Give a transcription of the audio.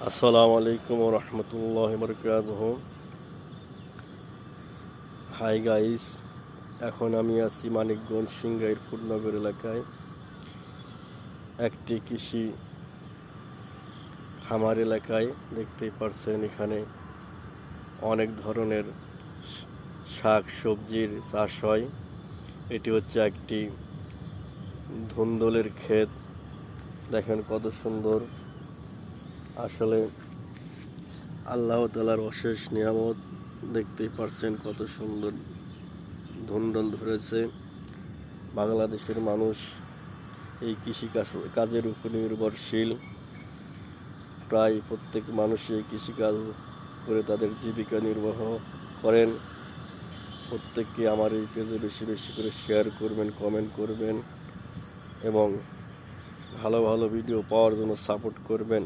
আসসালামু আলাইকুম ওয়া রাহমাতুল্লাহি ওয়া বারাকাতুহু। হাই গাইস, এখন আমি আছি মানিকগঞ্জ সিংগাইর ফুটনগর এলাকায় একটি কৃষি খামার এলাকায়। দেখতেই পারছেন এখানে অনেক ধরনের শাক সবজির চাষ হয়। এটি হচ্ছে একটি ধুন্দলের ক্ষেত। দেখেন কত সুন্দর, আসলে আল্লাহ তাআলার অশেষ নিয়ামত। দেখতেই পারছেন কত সুন্দর ধুন্দল ধরেছে। বাংলাদেশের মানুষ এই কাজের উপর নির্ভরশীল। প্রায় প্রত্যেক মানুষই এই কৃষিকাজ করে তাদের জীবিকা নির্বাহ করেন। প্রত্যেককে আমার এই পেজে বেশি বেশি করে শেয়ার করবেন, কমেন্ট করবেন এবং ভালো ভালো ভিডিও পাওয়ার জন্য সাপোর্ট করবেন।